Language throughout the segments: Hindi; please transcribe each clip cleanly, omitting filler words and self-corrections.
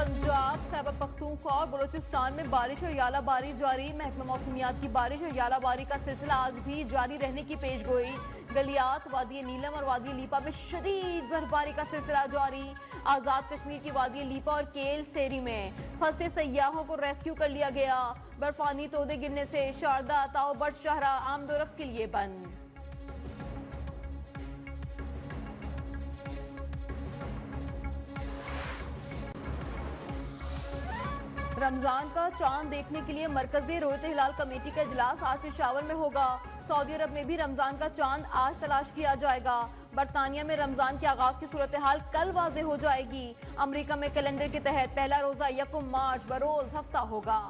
पंजाब, खैबर पख्तूनख्वा और बलूचिस्तान में बारिश और यालाबारी जारी। महकमा मौसमियात की बारिश और यालाबारी का सिलसिला आज भी जारी रहने की पेशगोई। गलियात, वादी नीलम और वादी लीपा में शदीद बर्फबारी का सिलसिला जारी। आज़ाद कश्मीर की वादी लीपा और केल सेरी में फंसे सयाहों को रेस्क्यू कर लिया गया। बर्फानी तोदे गिरने से शारदा, ताओ बट शाहरा आमदोरफ्त के लिए बंद। रमजान का चांद देखने के लिए मरकजी रोयत हिलाल कमेटी का इजलास आज पेशावर में होगा। सऊदी अरब में भी रमजान का चांद आज तलाश किया जाएगा। बरतानिया में रमजान के आगाज की सूरत हाल कल वाज़ेह हो जाएगी। अमेरिका में कैलेंडर के तहत पहला रोजा 1 मार्च बरोज हफ्ता होगा।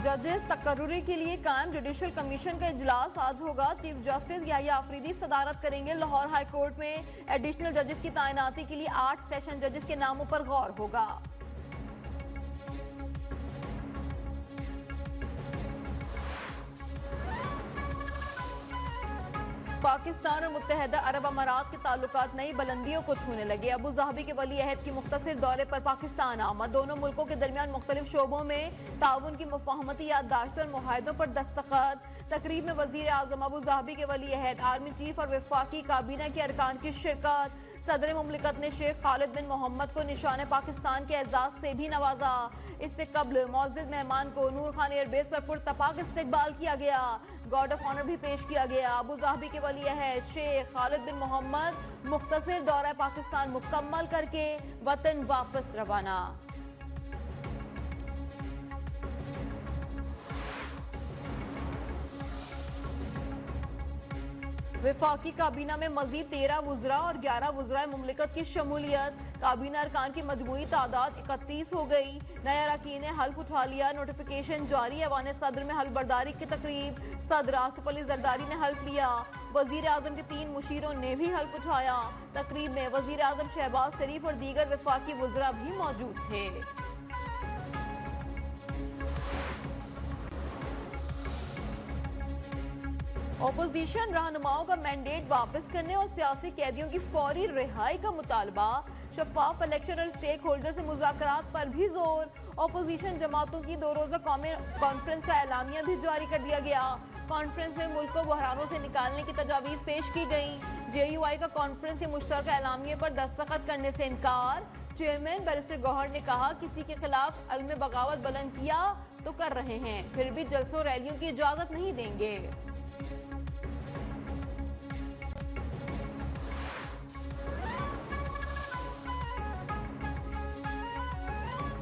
जजेस तकर्रुरी के लिए कायम जुडिशल कमीशन का इजलास आज होगा। चीफ जस्टिस याहिया आफरीदी सदारत करेंगे। लाहौर हाई कोर्ट में एडिशनल जजेस की तैनाती के लिए 8 सेशन जजेस के नामों पर गौर होगा। पाकिस्तान और मुत्तहदा अरब अमारात के ताल्लुकात नई बुलंदियों को छूने लगे। अबू ज़ाहबी के वली अहद की मुख्तसर दौरे पर पाकिस्तान आमद। दोनों मुल्कों के दरमियान मुख्तलिफ शोबों में ताउन की मुफाहमती याददाश्त और मुआहदों पर दस्तखत। तकरीब में वज़ीर आज़म अबू ज़ाहबी के वली अहद, आर्मी चीफ और वफाकी काबीना के अरकान की शिरकत। सदर मुमलिकत ने शेख खालिद बिन मोहम्मद को निशान पाकिस्तान के एजाज से भी नवाजा। इससे कबल मोअज़्ज़ज़ मेहमान को नूर खान एयरबेस पर पुरतपाक इस्तकबाल किया गया। गार्ड ऑफ ऑनर भी पेश किया गया। अबू ज़ाहबी के वली अहद शेख खालिद बिन मोहम्मद मुख्तसर दौरा पाकिस्तान मुकम्मल करके वतन वापस रवाना। वफाकी काबीना में मजीद 13 वुज़रा और 11 वुज़राए मुमलिकत की शमूलियत। काबीना अरकान की मजमूई तादाद 31 हो गई। नया अरकान ने हल्फ उठा लिया। नोटिफिकेशन जारी। ऐवान सदर में हल्फ बर्दारी की तकरीब। सदर आसिफ अली जरदारी ने हल्फ लिया। वजीर आजम के 3 मुशीरों ने भी हल्फ उठाया। तकरीब में वजीर आजम शहबाज शरीफ और दीगर वफाकी वुज़रा भी मौजूद थे। ऑपोजिशन रहनुमाओं का मैंडेट वापस करने और सियासी कैदियों की फौरी रिहाई का मुतालबा। शफाफ इलेक्शन और स्टेक होल्डर से मुज़ाकरात पर भी जोर। ऑपोजिशन जमातों की 2 रोज़ा कौमी कॉन्फ्रेंस का एलामिया भी जारी कर दिया गया। कॉन्फ्रेंस में मुल्क को बहरानों से निकालने की तजावीज़ पेश की गई। JUI का कॉन्फ्रेंस के मुश्तरका एलामिया पर दस्तखत करने से इनकार। चेयरमैन बैरिस्टर गौहर ने कहा, किसी के खिलाफ अल्म बगावत बुलंद किया तो कर रहे हैं, फिर भी जलसों रैलियों की इजाजत नहीं देंगे।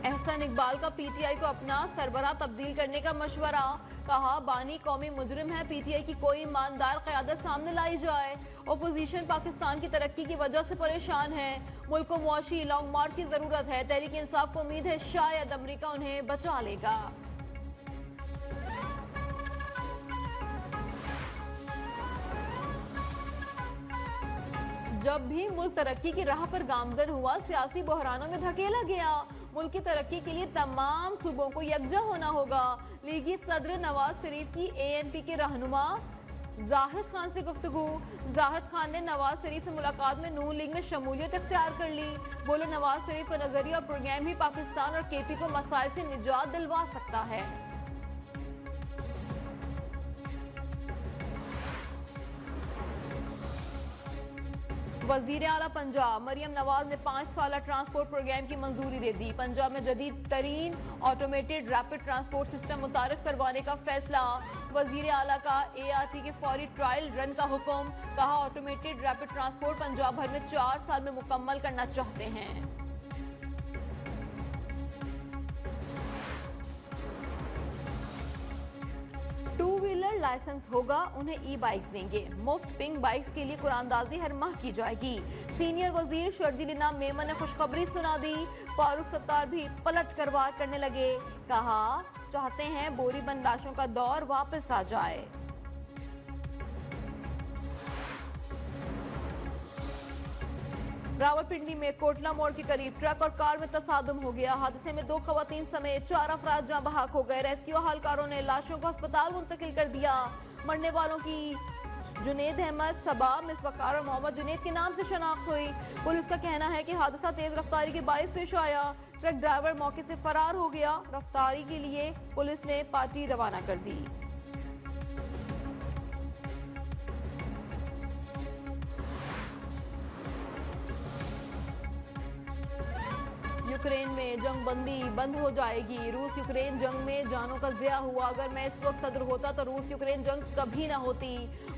एहसन इकबाल का PTI को अपना सरबराह तब्दील करने का मशवरा। कहा, बानी कौमी मुजरिम है, PTI की कोई ईमानदार क़यादत सामने लाई जाए। ओपोजिशन पाकिस्तान की तरक्की की वजह से परेशान है। मुल्क को मुआशी लॉन्ग मार्च की जरूरत है। तहरीक इंसाफ को उम्मीद है शायद अमेरिका उन्हें बचा लेगा। जब भी मुल्क तरक्की की राह पर गामजन हुआ, सियासी बहरानों में धकेला गया। मुल्क की तरक्की के लिए तमाम सूबों को यकजा होना होगा। लीगी सदर नवाज शरीफ की ANP के रहनुमा जाहिद खान से गुफ्तगू। जाहिद खान ने नवाज शरीफ से मुलाकात में नून लीग में शमूलियत इख्तियार कर ली। बोले, नवाज शरीफ का नजरिया और प्रोग्राम ही पाकिस्तान और KP को मसाइल से निजात दिलवा सकता है। वजीर आला पंजाब मरियम नवाज ने 5 साला ट्रांसपोर्ट प्रोग्राम की मंजूरी दे दी। पंजाब में जदीद तरीन ऑटोमेटेड रैपिड ट्रांसपोर्ट सिस्टम मुतारिफ करवाने का फैसला। वजीर आला का ART के फौरी ट्रायल रन का हुक्म। कहा, ऑटोमेटेड रैपिड ट्रांसपोर्ट पंजाब भर में 4 साल में मुकम्मल करना चाहते हैं। लाइसेंस होगा, उन्हें ई-बाइक्स देंगे। मुफ्त पिंक बाइक्स के लिए कुरानदाजी हर माह की जाएगी। सीनियर वजीर शर्जील इनाम मेमन ने खुशखबरी सुना दी। फारूक सत्तार भी पलट कर वार करने लगे। कहा, चाहते हैं बोरी बंद लाशों का दौर वापस आ जाए। रावलपिंडी में कोटला मोड़ के करीब ट्रक और कार में तसादुम हो गया। हादसे में 2 खवातीन समेत 4 अफराद जाँ बहक हो गए। रेस्क्यू अहलकारों ने लाशों को अस्पताल मुंतकिल कर दिया। मरने वालों की जुनेद अहमद, सबा, मिसवकार और मोहम्मद जुनेद के नाम से शनाख्त हुई। पुलिस का कहना है कि हादसा तेज रफ्तारी के बायस पेश आया। ट्रक ड्राइवर मौके से फरार हो गया। रफ्तारी के लिए पुलिस ने पार्टी रवाना कर दी। यूक्रेन में जंग बंदी बंद हो जाएगी। रूस यूक्रेन जंग में जानों का ज़िया हुआ। अगर मैं इस वक्त सदर होता तो रूस यूक्रेन जंग कभी ना होती।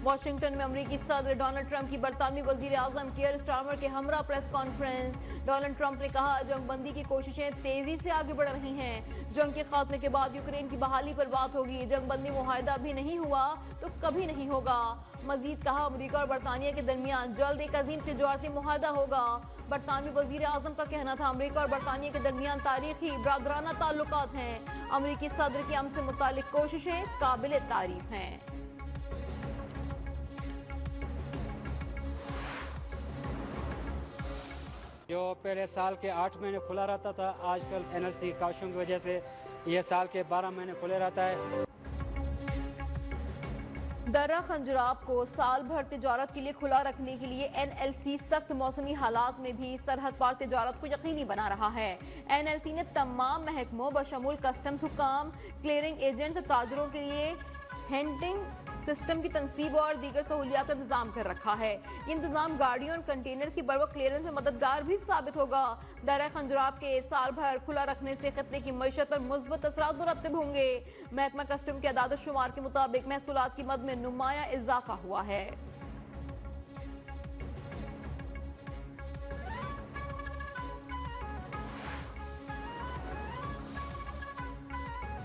वाशिंगटन में अमेरिकी सदर डोनाल्ड ट्रंप की बरतानवी वजीर आजम कियर स्टारमर के हमरा प्रेस कॉन्फ्रेंस। डोनाल्ड ट्रंप ने कहा, जंग बंदी की कोशिशें तेजी से आगे बढ़ रही हैं। जंग के खात्मे के बाद यूक्रेन की बहाली पर बात होगी। जंग बंदी मुआहदा भी नहीं हुआ तो कभी नहीं होगा। मजीद कहा, अमेरिका और बरतानिया के दरमियान जल्द एक अजीम तिजारती मुआहदा होगा। बरतानवी वजीर आजम का कहना था, अमेरिका और बरतानिया के दरमियान तारीखी बरादराना ताल्लुकात हैं। अमेरिकी सदर की अमन से मुतालिक कोशिशें काबिल तारीफ हैं। जो पहले साल के 8 महीने खुला रहता था, आजकल एनएलसी काशों की वजह से ये साल के 12 महीने खुले रहता है। दर्रा खंजराब को साल भर तिजारत के लिए खुला रखने के लिए एनएलसी सख्त मौसमी हालात में भी सरहद पार तिजारत को यकीनी बना रहा है। एनएलसी ने तमाम महकमों बशमूल कस्टम्स हुकाम, क्लियरिंग एजेंट्स और ताजरों के लिए हैंडिंग सिस्टम की तनसीब और दीगर सहूलियात का इंतजाम कर रखा है। ये इंतजाम गाड़ियों और कंटेनर की बरवक्त क्लियरेंस में मददगार भी साबित होगा। दर्रा खंजराब के साल भर खुला रखने से खत्ते की मईशत पर मुस्बत असरात मुरत्तब होंगे। महकमा कस्टम के अदाद शुमार के मुताबिक महसूलात की मद में नुमाया इजाफा हुआ है।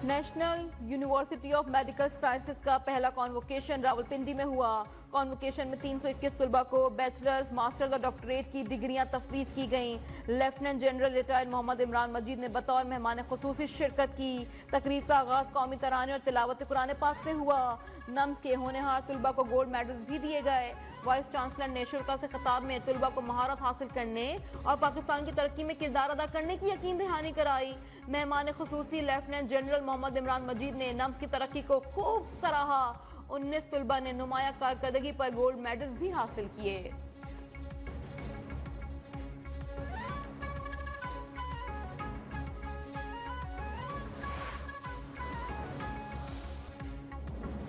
National university of medical sciences का पहला कॉन्वोकेशन रावलपिंडी में हुआ। कॉन्वोकेशन में 321 तलबा को बैचलर्स, मास्टर्स और डॉक्टरेट की डिग्रियां तफवीज़ की गईं। Lieutenant general retired Mohammad Imran Majid ने बतौर मेहमान खुसूसी शिरकत की। तकरीब का आगाज़ कौमी तराने और तिलावत कुरान पाक से हुआ। नम्स के होनहार तलबा को गोल्ड मेडल्स भी दिए गए। वाइस चांसलर ने शुरा से खिताब में तलबा को महारत हासिल करने और पाकिस्तान की तरक्की में किरदार अदा करने की यकीन दहानी कराई। मेहमान खुसूसी लेफ्टिनेंट जनरल मोहम्मद इमरान मजीद ने नम्स की तरक्की को खूब सराहा। 19 तलबा ने नुमाया कारकर्दगी पर गोल्ड मेडल्स भी हासिल किए।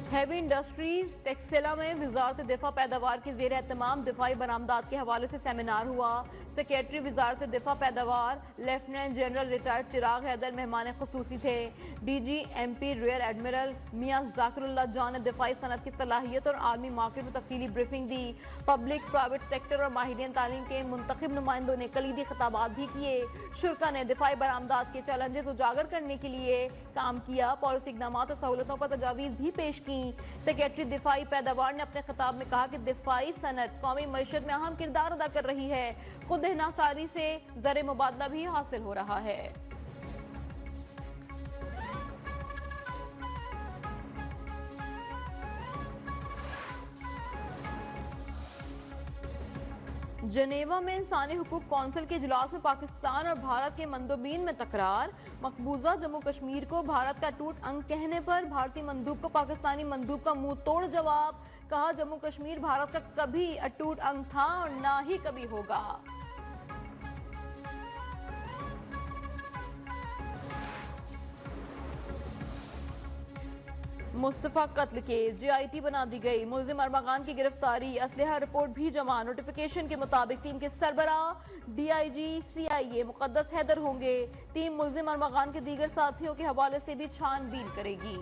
हैवी इंडस्ट्रीज टेक्सटिला में वजारत दिफा पैदावार के जेर एहतमाम दिफाई बरामदात के हवाले से सेमिनार हुआ। सेक्रेटरी वजारत दिफा पैदावार लेफ्टिनेंट जनरल रिटायर्ड चिराग हैदर मेहमान खुसूसी थे। डीजी MP रियर एडमिरल मियां जाकिरुल्लाह जान ने दिफाई सनत की सलाहियत और आर्मी मार्केट में तफसीली ब्रीफिंग दी। पब्लिक प्राइवेट सेक्टर और माहिरीन तालीम के मुंतखब नुमाइंदों ने कलीदी खिताबात भी किए। शुरा ने दिफाई बरामदात के चैलेंजेस उजागर करने के लिए काम किया। पॉलिसी इकदाम और सहूलतों पर तजावीज़ भी पेश की। सेक्रेटरी दिफाई पैदावार ने अपने खिताब में कहा कि दिफाई सनत कौमी मईशत में अहम किरदार अदा कर रही है। खुद हिनासारी से ज़र मुबादला भी हासिल हो रहा है। जनेवा में इंसानी हुकूक कौंसिल के इजलास में पाकिस्तान और भारत के मंदोबीन में तकरार। मकबूजा जम्मू कश्मीर को भारत का टूट अंग कहने पर भारतीय मंदूब को पाकिस्तानी मंदूब का मुंह तोड़ जवाब। कहा, जम्मू कश्मीर भारत का कभी अटूट अंग था और ना ही कभी होगा। मुस्तफा कत्ल के JIT बना दी गई। मुल्जिम अरमागान की गिरफ्तारी, असलहा रिपोर्ट भी जमा। नोटिफिकेशन के मुताबिक टीम के सरबराह DIG CIA मुकद्दस हैदर होंगे। टीम मुल्जिम अरमागान के दीगर साथियों के हवाले से भी छानबीन करेगी।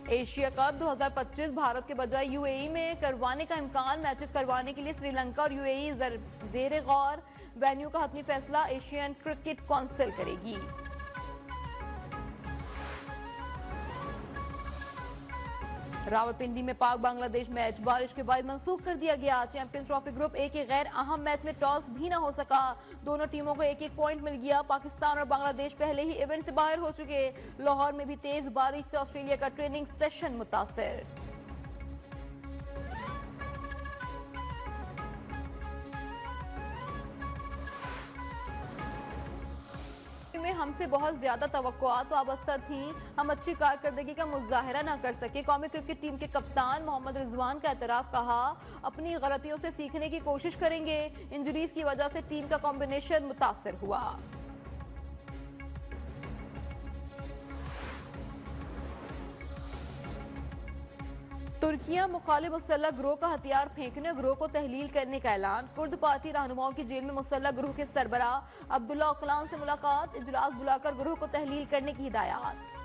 एशिया कप 2025 भारत के बजाय UAE में करवाने का इम्कान। मैचेस करवाने के लिए श्रीलंका और UAE ज़ेर गौर। वेन्यू का हतमी फैसला एशियन क्रिकेट काउंसिल करेगी। रावलपिंडी में पाक बांग्लादेश मैच बारिश के बाद मंसूख कर दिया गया। चैंपियंस ट्रॉफी ग्रुप ए के गैर अहम मैच में टॉस भी न हो सका। दोनों टीमों को एक एक पॉइंट मिल गया। पाकिस्तान और बांग्लादेश पहले ही इवेंट से बाहर हो चुके। लाहौर में भी तेज बारिश से ऑस्ट्रेलिया का ट्रेनिंग सेशन मुतासिर। में हमसे बहुत ज्यादा तवक्कुआत वाबस्ता थी, हम अच्छी कारकर्दगी का मुजाहरा न कर सके। कौमी क्रिकेट टीम के कप्तान मोहम्मद रिजवान का एतराफ, कहा अपनी गलतियों से सीखने की कोशिश करेंगे। इंजरीज की वजह से टीम का कॉम्बिनेशन मुतासिर हुआ। तुर्किया मुखालिफ मुसल्लह ग्रोह का हथियार फेंकने, ग्रोह को तहलील करने का ऐलान। कुर्द पार्टी रहनुमाओं की जेल में मुसल्लह ग्रोह के सरबराह अब्दुल्ला ओकलान से मुलाकात, इजलास बुलाकर ग्रोह को तहलील करने की हिदायत।